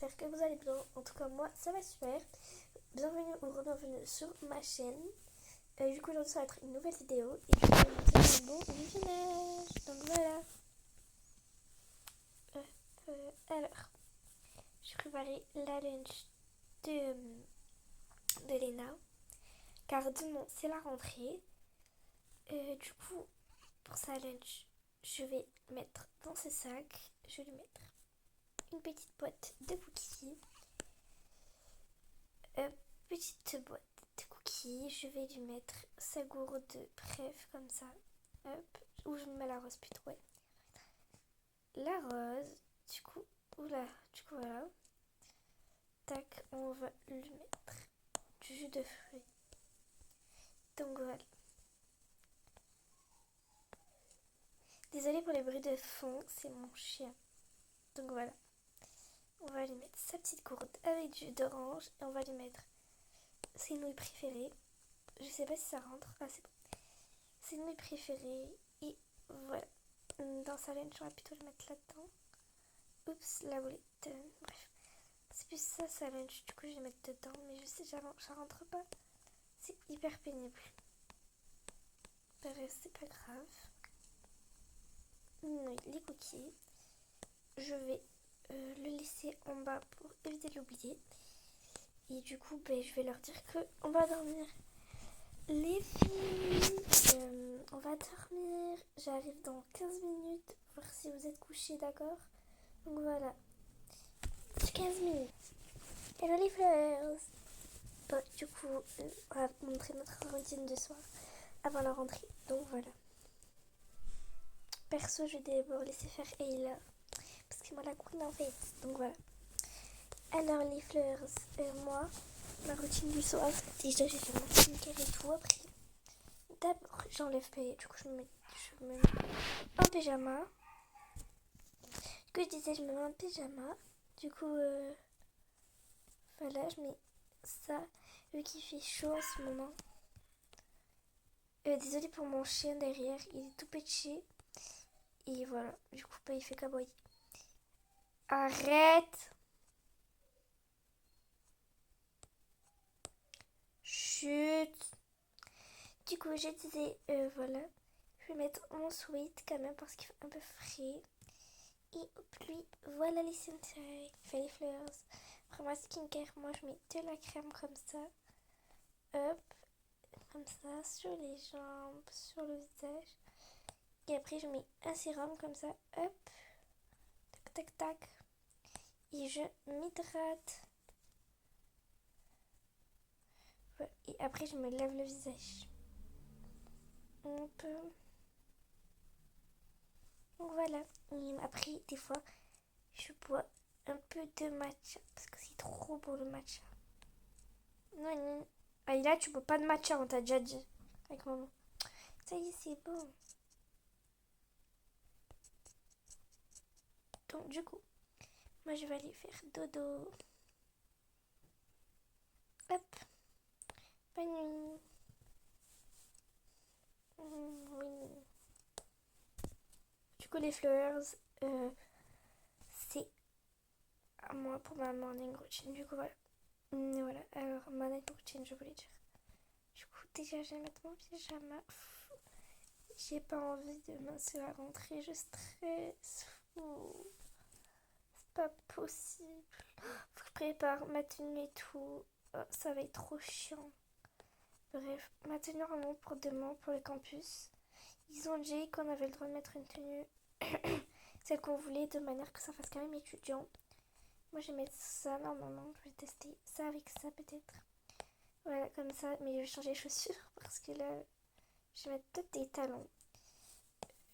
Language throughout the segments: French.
J'espère que vous allez bien. En tout cas, moi, ça va super. Bienvenue ou re-bienvenue sur ma chaîne. Du coup, aujourd'hui, ça va être une nouvelle vidéo. Et je vais vous dire un bon visionnage. Donc voilà. Alors, j'ai préparé la lunch de Léna. Car demain, c'est la rentrée. Du coup, pour sa lunch, je vais mettre dans ses sacs. Je vais lui mettre une petite boîte de cookies. Petite boîte de cookies, je vais lui mettre sa gourde de préf comme ça, hop, ou je mets la rose plutôt, ouais. La rose, du coup, voilà, tac, on va lui mettre du jus de fruits. Donc voilà. Désolée pour les bruits de fond, c'est mon chien. Donc voilà. On va lui mettre sa petite gourde avec du jus d'orange et on va lui mettre ses nouilles préférées. Je sais pas si ça rentre. Ah, c'est bon. Ses nouilles préférées et voilà. Dans sa laine, j'aurais plutôt le mettre là-dedans. Oups, la boulette. Bref. C'est plus ça, sa lunch. Du coup, je vais mettre dedans. Mais je sais, ça rentre pas. C'est hyper pénible. Bref, c'est pas grave. Oui, les cookies. Je vais le laisser en bas pour éviter de l'oublier. Et du coup, je vais leur dire qu'on va dormir. Les filles, on va dormir. J'arrive dans 15 minutes. Voir si vous êtes couchés, d'accord? Donc voilà. 15 minutes. Hello les fleurs. Bon, du coup, on va montrer notre routine de soir avant la rentrée. Donc voilà. Perso, je vais d'abord laisser faire Ayla. Parce que moi, la queen en fait. Donc voilà. Alors les fleurs, moi, ma routine du soir. Déjà, j'ai fait ma skincare et tout. Après, d'abord, j'enlève mes. Du coup, je me mets en pyjama. Que je disais, je me mets en pyjama. Du coup, voilà, je mets ça. Vu qu'il fait chaud en ce moment. Désolée pour mon chien derrière, il est tout petit. Et voilà, du coup, il fait kawaii. Arrête! Chut! Du coup, je disais, voilà, je vais mettre mon sweat quand même parce qu'il fait un peu frais. Et puis, voilà l'essentiel. Fait les fleurs. Après ma skincare, moi je mets de la crème comme ça. Hop, comme ça, sur les jambes, sur le visage. Et après, je mets un sérum comme ça. Hop, tac, tac, tac. Et je m'hydrate. Voilà. Et après, je me lave le visage. On peut. Donc voilà. Et après, des fois, je bois un peu de matcha. Parce que c'est trop beau le matcha. Non, non. Ah, et là, tu bois pas de matcha, on t'a déjà dit. Avec maman. Ça y est, c'est bon. Donc, du coup, moi, je vais aller faire dodo. Hop. Bonne nuit. Oui. Du coup, les fleurs, c'est à moi pour ma morning routine. Du coup, voilà. Voilà. Alors, ma night routine, je voulais dire. Du coup, déjà, je vais mettre mon pyjama. J'ai pas envie demain, c'est la rentrée, je stresse. C'est pas possible. Faut que je prépare ma tenue et tout. Oh, ça va être trop chiant. Bref, ma tenue vraiment pour demain, pour le campus. Ils ont dit qu'on avait le droit de mettre une tenue, celle qu'on voulait, de manière que ça fasse quand même étudiant. Moi, je vais mettre ça normalement. Je vais tester ça avec ça peut-être. Voilà, comme ça. Mais je vais changer les chaussures parce que là, je vais mettre peut-être des talons.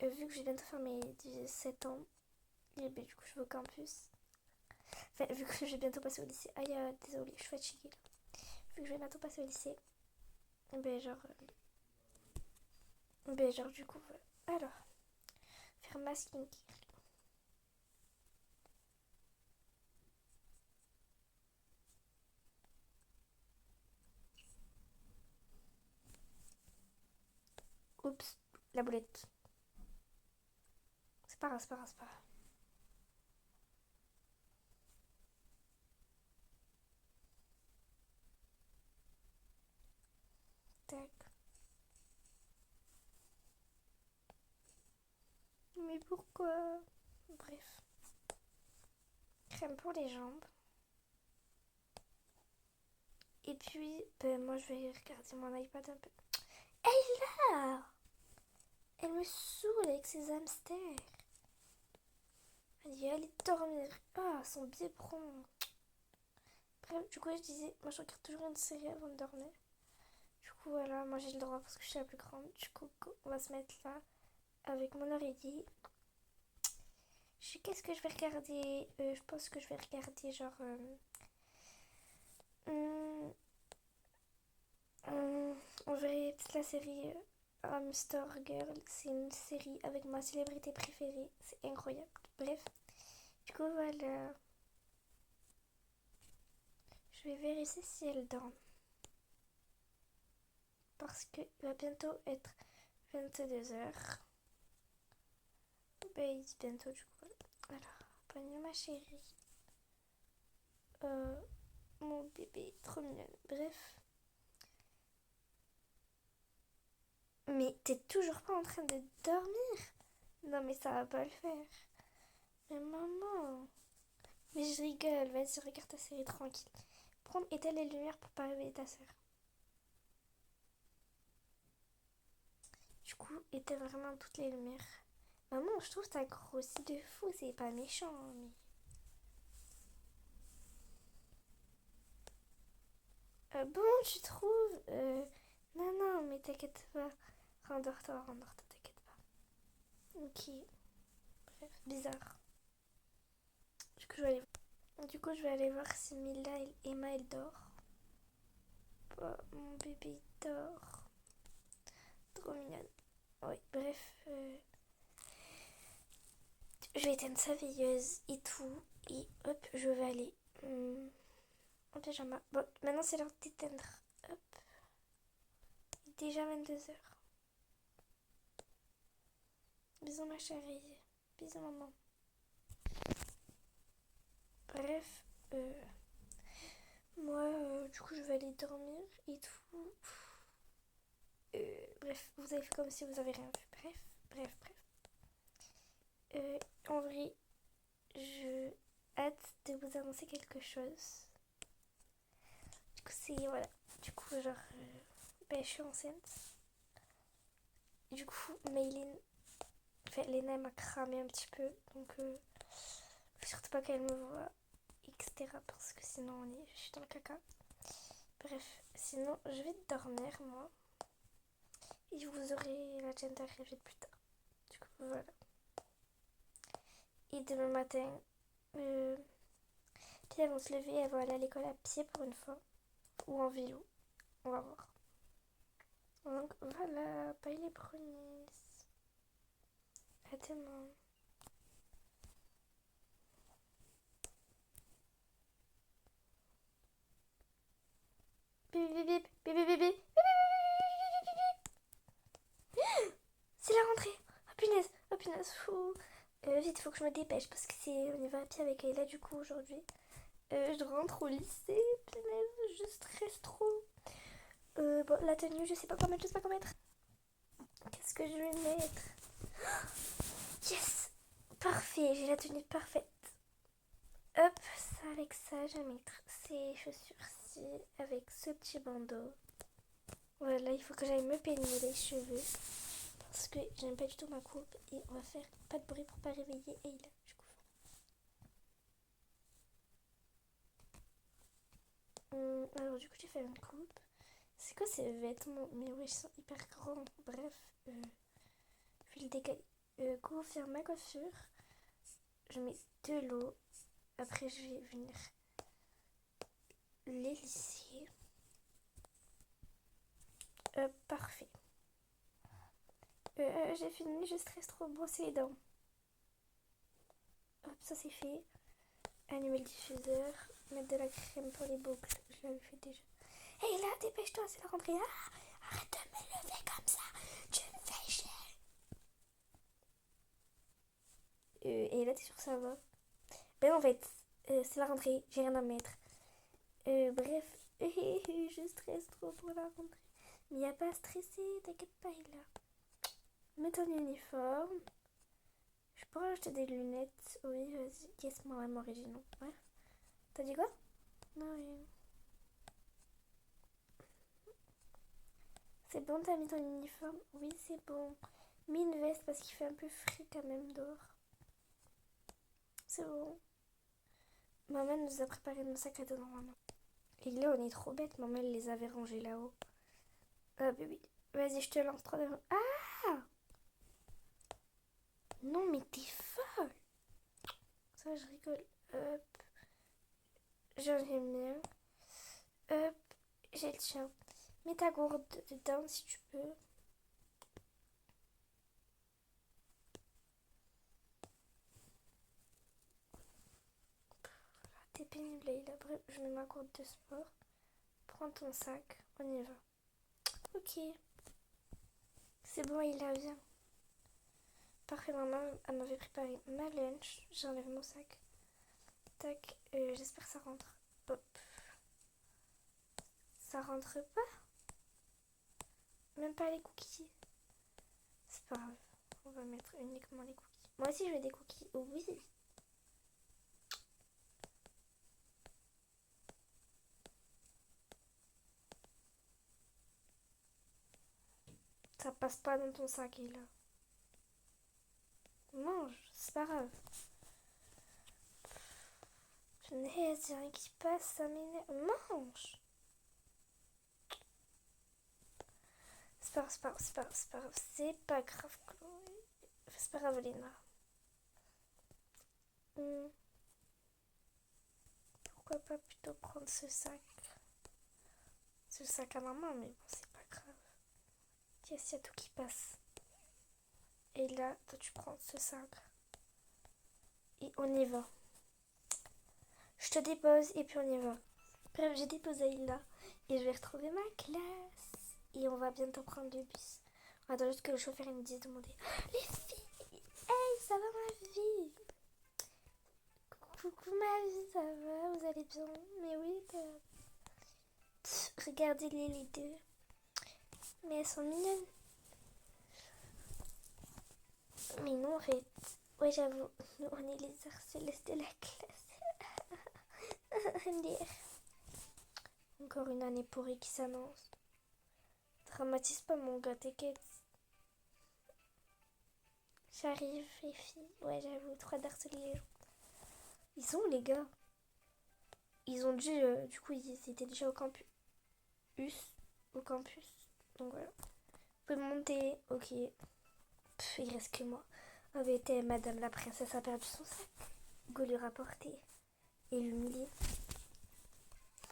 Vu que je viens de faire mes 17 ans, et ben, du coup, je vais au campus. Enfin, vu que je vais bientôt passer au lycée. Aïe, désolée, je suis fatiguée là. Vu que je vais bientôt passer au lycée, genre, du coup, voilà. Alors, faire ma skincare. Oups, la boulette. C'est pas grave, c'est pas grave, c'est pas grave. Mais pourquoi? Bref. Crème pour les jambes. Et puis, ben, moi je vais regarder mon iPad un peu. Ah, elle me saoule avec ses hamsters. Elle dit allez dormir. Ah, son biberon. Bref, du coup, je disais, moi je regarde toujours une série avant de dormir. Du coup, voilà, moi j'ai le droit parce que je suis la plus grande. Du coup, on va se mettre là avec mon oreiller. Qu'est-ce que je vais regarder? Je pense que je vais regarder genre. Hum, on verrait peut-être la série Hamster Girl. C'est une série avec ma célébrité préférée. C'est incroyable. Bref, du coup, voilà. Je vais vérifier si elle dort. Parce qu'il va bientôt être 22h. Ben, il dit bientôt du coup. Alors, bonne nuit ma chérie. Euh, mon bébé, trop mignon. Bref. Mais t'es toujours pas en train de dormir? Non mais ça va pas le faire. Mais maman. Mais je rigole, vas-y regarde ta série tranquille. Prends éteins les lumières pour pas réveiller ta soeur. Du coup, éteins vraiment toutes les lumières. Maman, je trouve que t'as grossi de fou, c'est pas méchant. Mais... bon, tu trouves Non, non, mais t'inquiète pas. Rendors-toi, rendors-toi, t'inquiète pas. Ok, bref, bizarre. Du coup, je vais aller voir si Emma, elle dort. Oh, mon bébé dort. Trop mignonne. Oui, bref. Je vais éteindre sa veilleuse et tout. Et hop, je vais aller en pyjama. Bon, maintenant c'est l'heure d'éteindre. Hop. Il est déjà 22h. Bisous ma chérie. Bisous maman. Bref. Moi, du coup, je vais aller dormir et tout. Bref, vous avez fait comme si vous avez rien vu. Bref. En vrai, je hâte de vous annoncer quelque chose. Du coup, voilà. Du coup, genre, ben, je suis enceinte. Du coup, Maylin, enfin, Lena, elle m'a cramé un petit peu. Donc, faut surtout pas qu'elle me voit, etc. Parce que sinon, je suis dans le caca. Bref, sinon, je vais dormir, moi. Et vous aurez la chaîne d'arriver plus tard. Du coup, voilà. Et demain matin, puis elles vont se lever, elles vont aller à l'école à pied pour une fois. Ou en vélo. On va voir. Donc voilà, bye les brownies. À demain. Bip bip bip bip bip bip bip. C'est la rentrée. Oh punaise, fou. Vite, faut que je me dépêche parce que on y va à pied avec Ayla du coup aujourd'hui. Je rentre au lycée, punaise, je stresse trop. Bon, la tenue, je sais pas quoi mettre. Qu'est-ce que je vais mettre? Yes! Parfait, j'ai la tenue parfaite. Hop, ça avec ça, je vais mettre ces chaussures-ci avec ce petit bandeau. Voilà, il faut que j'aille me peigner les cheveux parce que j'aime pas du tout ma coupe et on va faire pas de bruit pour pas réveiller Ayla du coup. Alors du coup j'ai fait une coupe. C'est quoi ces vêtements? Mais ouais, ils sont hyper grands. Bref, je vais le décaler. Go faire ma coiffure. Je mets de l'eau. Après je vais venir les lisser. Parfait. J'ai fini, je stresse trop brosser les dents. Hop, ça c'est fait. Allumer le diffuseur. Mettre de la crème pour les boucles. Je l'avais fait déjà. Hey là, dépêche-toi, c'est la rentrée. Ah, arrête de me lever comme ça. Tu me fais chier. Et là, t'es sûre que ça va? Ben en fait, c'est la rentrée. J'ai rien à mettre. Bref, je stresse trop pour la rentrée. Mais y a pas à stresser, t'inquiète pas, là. Mets ton uniforme. Je pourrais acheter des lunettes. Oui, vas-y. Yes, moi, vraiment original. Ouais. T'as dit quoi? Non, rien. C'est bon, t'as mis ton uniforme? Oui, c'est bon. Mets une veste parce qu'il fait un peu frais quand même dehors. C'est bon. Maman nous a préparé nos sacs à dos normalement. Et là, on est trop bêtes. Maman, elle les avait rangés là-haut. Ah, bébé. Vas-y, je te lance 3 2. Ah! Non, mais t'es folle! Ça, je rigole. Hop. J'en ai bien. Hop. J'ai le tien. Mets ta gourde dedans si tu peux. T'es pénible, Leïla. Bref, je mets ma gourde de sport. Prends ton sac. On y va. Ok. C'est bon, il a bien. Parfait, maman, elle m'avait préparé ma lunch. J'enlève mon sac. Tac. J'espère que ça rentre. Hop. Ça rentre pas? Même pas les cookies. C'est pas grave. On va mettre uniquement les cookies. Moi aussi, je veux des cookies. Oh, oui. Ça passe pas dans ton sac, là. Mange, c'est pas grave. Je n'ai rien qui passe, ça m'énerve. Mange. C'est pas grave, c'est pas grave, c'est pas grave, c'est pas grave. C'est pas grave, Chloé. C'est pas grave, Léna. Pourquoi pas plutôt prendre ce sac? Ce sac à maman, mais bon, c'est pas grave. Tiens, s'il y a tout qui passe. Et là, toi, tu prends ce sac. Et on y va. Je te dépose et puis on y va. Bref, j'ai déposé là. Et je vais retrouver ma classe. Et on va bientôt prendre le bus. On attend juste que le chauffeur il me dise demander. Les filles! Hey, ça va ma vie? Coucou ma vie, ça va? Vous allez bien? Mais oui, regardez-les les deux. Mais elles sont mignonnes. Mais non, en fait. Ouais, j'avoue. Nous, on est les harceleuses de la classe. MDR. Encore une année pourrie qui s'annonce. Dramatise pas mon gars, t'inquiète. J'arrive, les filles. Ouais, j'avoue, 3 d'harceler les gens. Ils sont où les gars? Ils ont dû. Du coup, ils étaient déjà au campus. Au campus. Donc voilà. Vous pouvez monter. Ok. Il reste que moi. Avait été Madame la princesse a perdu son sac. Go lui rapporter. Et l'humilier.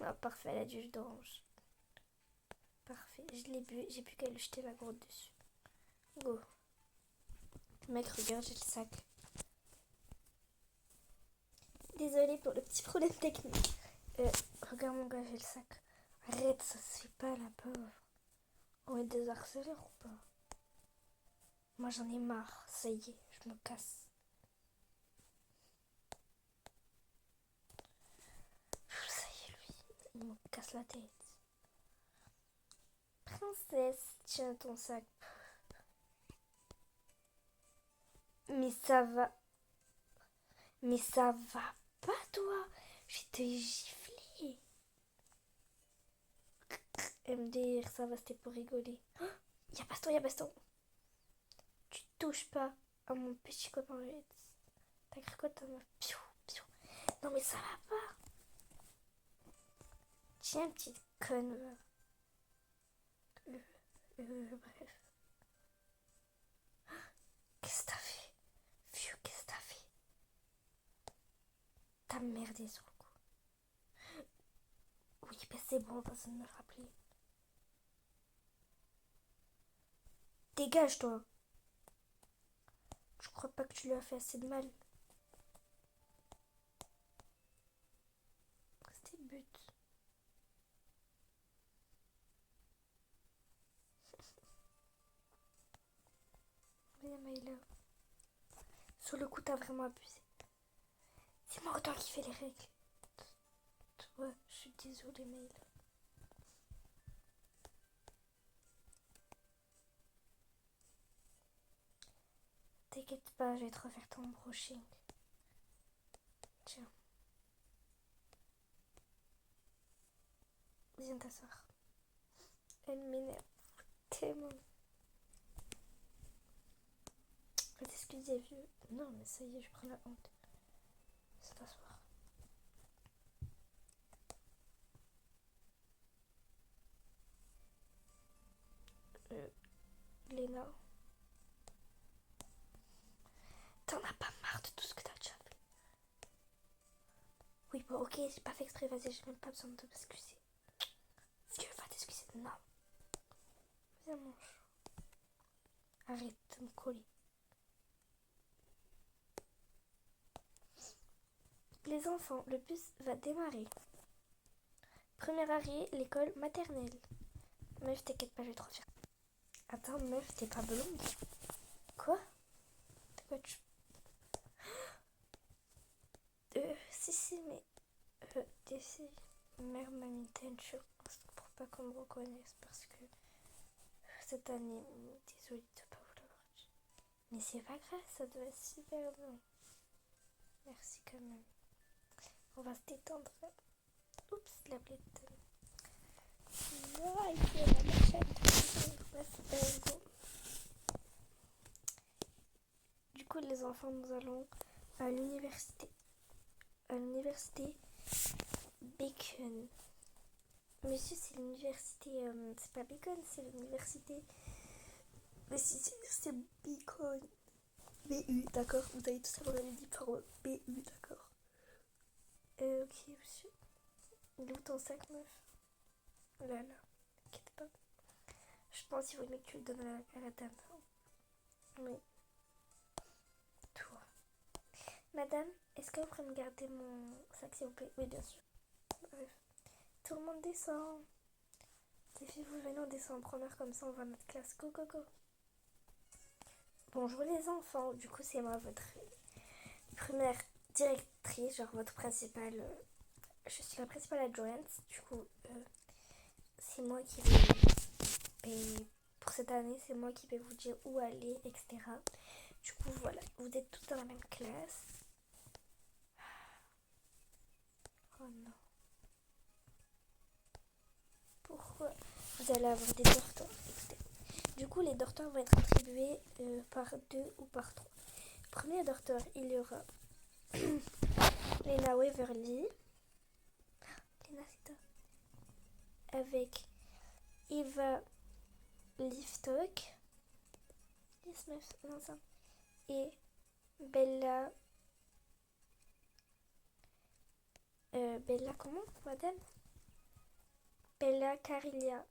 Ah, parfait, elle a du jus d'orange. Parfait, je l'ai bu. J'ai plus qu'à lui jeter la gourde dessus. Go. Mec, regarde, j'ai le sac. Désolée pour le petit problème technique. Regarde mon gars, j'ai le sac. Arrête, ça se fait pas la pauvre. On est des harceleurs ou pas? Moi j'en ai marre, ça y est, je me casse. Ça y est, lui, il me casse la tête. Princesse, tiens ton sac. Mais ça va. Mais ça va pas, toi. Je vais te gifler. MDR, ça va, c'était pour rigoler. Oh, y'a baston, y'a baston. Tu touches pas à mon petit copain. T'as cru quoi, ta meuf? Piou, piou. Non, mais ça va pas. Tiens, petite conne. Bref. Qu'est-ce que t'as fait? Vieux, qu'est-ce que t'as fait? T'as merdé sur le coup. Oui, ben c'est bon, pas besoin de me le rappeler. Dégage-toi. Je crois pas que tu lui as fait assez de mal. C'était le but. Viens, Maïla. Sur le coup, t'as vraiment abusé. C'est moi toi qui fais les règles. Ouais, je suis désolée, Maïla. T'inquiète pas, je vais te refaire ton brushing. Tiens, viens t'asseoir. Elle m'énerve tellement. Excusez, vieux. Non, mais ça y est, je prends la honte. C'est t'asseoir. Léna. T'en as pas marre de tout ce que t'as déjà fait? Oui, bon, ok, j'ai pas fait exprès, vas-y, j'ai même pas besoin de m'excuser. Vieux, va t'excuser. Non. Viens, mange. Arrête de me coller. Les enfants, le bus va démarrer. Premier arrêt, l'école maternelle. Meuf, t'inquiète pas, je vais te refaire. Attends, meuf, t'es pas blonde? Quoi? Quoi tu... Si, mais... T'es filles. Mère m'a mis une teinture pour pas qu'on me reconnaisse parce que cette année, désolée de pas vous l'avoir dit. Mais c'est pas grave, ça doit être super bon. Merci quand même. On va se détendre. Oups, la blette. Non, il faut la machette. Bref, bon. Du coup, les enfants, nous allons à l'université. À l'université Bacon. Monsieur, c'est l'université... c'est pas Bacon, c'est l'université... Mais si, c'est Bacon. BU, d'accord. Vous allez tout savoir, elle dit par BU, d'accord. Ok, monsieur. Il est où ton sac, meuf? Là, t'inquiète pas. Je pense qu'il vaut mieux que tu le donnes à la dame. Oui. Toi. Madame, est-ce que vous pouvez me garder mon sac, s'il vous plaît? Oui, bien sûr. Bref. Tout le monde descend. Les filles, vous venez, on descend en première, comme ça on va à notre classe. Go, go, go. Bonjour les enfants. Du coup, c'est moi, votre première directrice, genre votre principale. Je suis la principale adjointe. Du coup, c'est moi qui vais. Pour cette année, c'est moi qui vais vous dire où aller, etc. Du coup, voilà. Vous êtes toutes dans la même classe. Oh non. Pourquoi vous allez avoir des dortoirs? Écoutez. Du coup, les dortoirs vont être attribués par 2 ou par 3. Premier dortoir, il y aura Lena Waverly. Lena, c'est toi. Avec Eva Liftock. Yes, meuf, non, ça. Et Bella. Bella, comment, madame? Bella Carilia.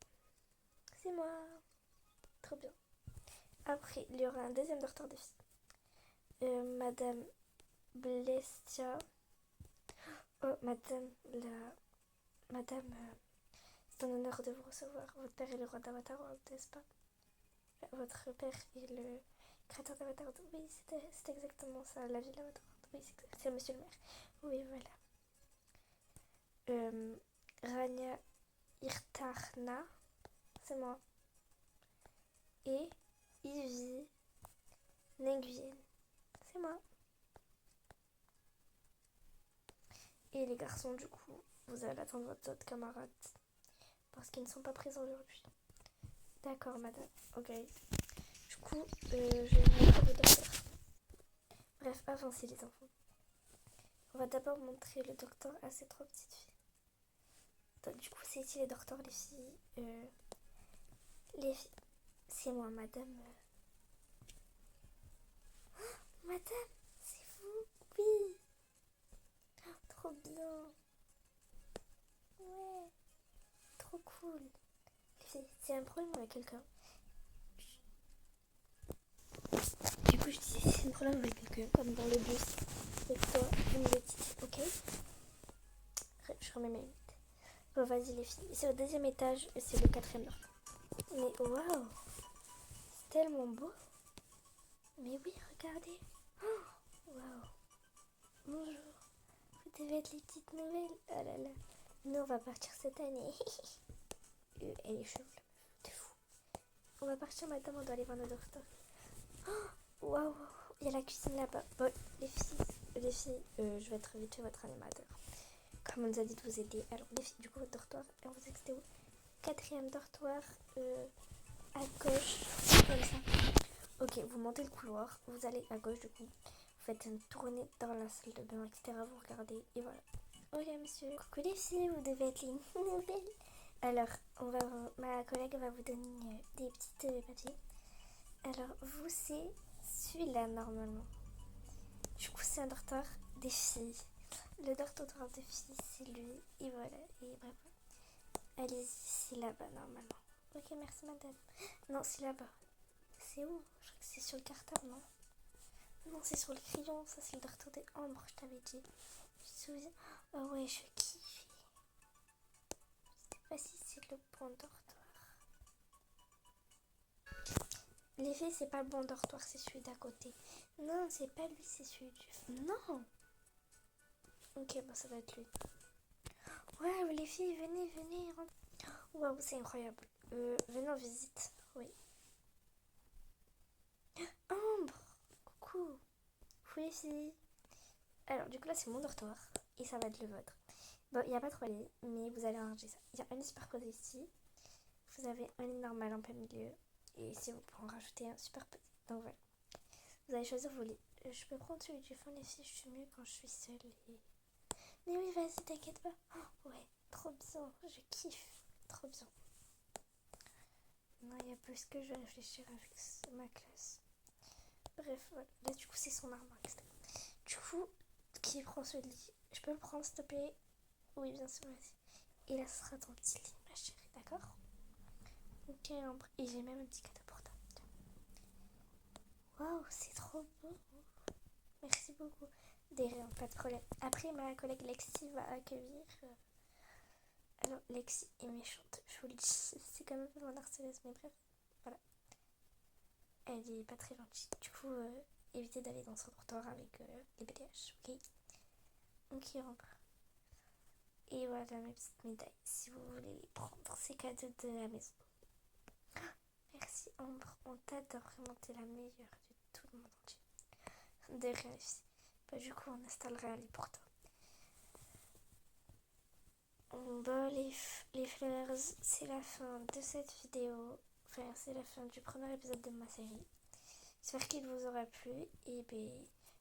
C'est moi. Trop bien. Après, il y aura un deuxième dortoir de filles. Madame Blestia. Oh, madame Madame, c'est un honneur de vous recevoir. Votre père est le roi d'Avatar, n'est-ce pas? Votre père est le créateur d'Avatar. Oui, c'est exactement ça, la ville d'Avatar. Oui, c'est monsieur le maire. Oui, voilà. Rania Irtarna, c'est moi. Et Ivy Nguyen, c'est moi. Et les garçons, du coup, vous allez attendre votre autre camarade parce qu'ils ne sont pas présents aujourd'hui. D'accord, madame. Ok. Du coup, je vais vous montrer le docteur. Bref, avancez les enfants. On va d'abord montrer le docteur à ces 3 petites filles. Donc, du coup, c'est ici les docteurs, les filles. Les filles. C'est moi, madame. Oh, madame, c'est vous? Oui. Oh, trop bien. Ouais. Trop cool. Les filles, c'est un problème avec quelqu'un. Du coup, je disais, si c'est un problème avec quelqu'un, comme dans le bus, avec toi, vous me le dites, ok? Je remets mes lunettes. Bon, vas-y, les filles. C'est au 2e étage, c'est le 4e dortoir. Mais waouh! C'est tellement beau! Mais oui, regardez! Oh, waouh! Bonjour! Vous devez être les petites nouvelles! Oh là là! Nous, on va partir cette année! Elle est chauve, t'es fou! On va partir, madame, on doit aller voir nos docteurs. Waouh! il y a la cuisine là-bas. Bon, les filles, je vais être vite fait votre animateur. Comme on nous a dit de vous aider. Alors, les filles, du coup, votre dortoir, on vous dit que c'était où? Quatrième dortoir, à gauche, comme ça. Ok, vous montez le couloir, vous allez à gauche, du coup. Vous faites une tournée dans la salle de bain, etc. Vous regardez, et voilà. Ok, monsieur. Coucou les filles, vous devez être les nouvelles. Alors, ma collègue va vous donner des petits papiers. Alors, vous, c'est celui-là, normalement. Du coup, c'est un dortoir des filles. Le dortoir des filles, c'est lui. Et voilà. Et bref. Allez-y, c'est là-bas, normalement. Ok, merci, madame. Non, c'est là-bas. C'est où? Je crois que c'est sur le cartable, non? Non, c'est sur le crayon. Ça, c'est le dortoir des Ambre, je t'avais dit. Tu te souviens? Oh ouais, je kiffe. Je sais pas si c'est le bon dortoir. Les filles, c'est pas le bon dortoir, c'est celui d'à côté. Non, c'est pas lui, c'est celui du... Non. Ok, bon, ça doit être lui. Ouais, les filles, venez, rentrez. Waouh, c'est incroyable. Venez en visite, oui. Ambre, coucou. Oui, les filles. Alors, du coup, là, c'est mon dortoir. Et ça va être le vôtre. Bon, il n'y a pas trop de lits, mais vous allez arranger ça. Il y a un lit superposé ici. Vous avez un lit normal en plein milieu. Et ici, vous pouvez en rajouter un super petit. Donc voilà. Vous allez choisir vos lits. Je peux prendre celui du fond, les filles. Je suis mieux quand je suis seule. Mais oui, vas-y, t'inquiète pas. Oh, ouais, trop bien. Je kiffe. Trop bien. Non, il y a plus que je vais réfléchir avec ma classe. Bref, voilà. Là, du coup, c'est son armoire, etc. Du coup, qui prend ce lit? Je peux le prendre, s'il te plaît? Oui, bien sûr, vas-y. Et là, ce sera ton petit lit, ma chérie, d'accord? Ok, Ambre. Et j'ai même un petit cadeau pour toi. Waouh, c'est trop beau. Merci beaucoup. Des rien, pas de problème. Après, ma collègue Lexi va accueillir. Alors, Lexi est méchante, je vous le dis. C'est quand même mon harceleuse, mais bref, voilà. Elle est pas très gentille. Du coup, évitez d'aller dans son dortoir avec les BDH, ok? Ok, Ambre. Et voilà mes petites médailles, si vous voulez les prendre. C'est cadeau de la maison. Merci Ambre, on t'adore vraiment, t'es la meilleure de tout le monde entier. De rien, bah, du coup, on installera un lit pour toi. Bon, les fleurs, c'est la fin de cette vidéo. Enfin, c'est la fin du premier épisode de ma série. J'espère qu'il vous aura plu. Et ben,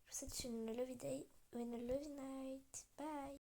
je vous souhaite une lovely day ou une lovely night. Bye!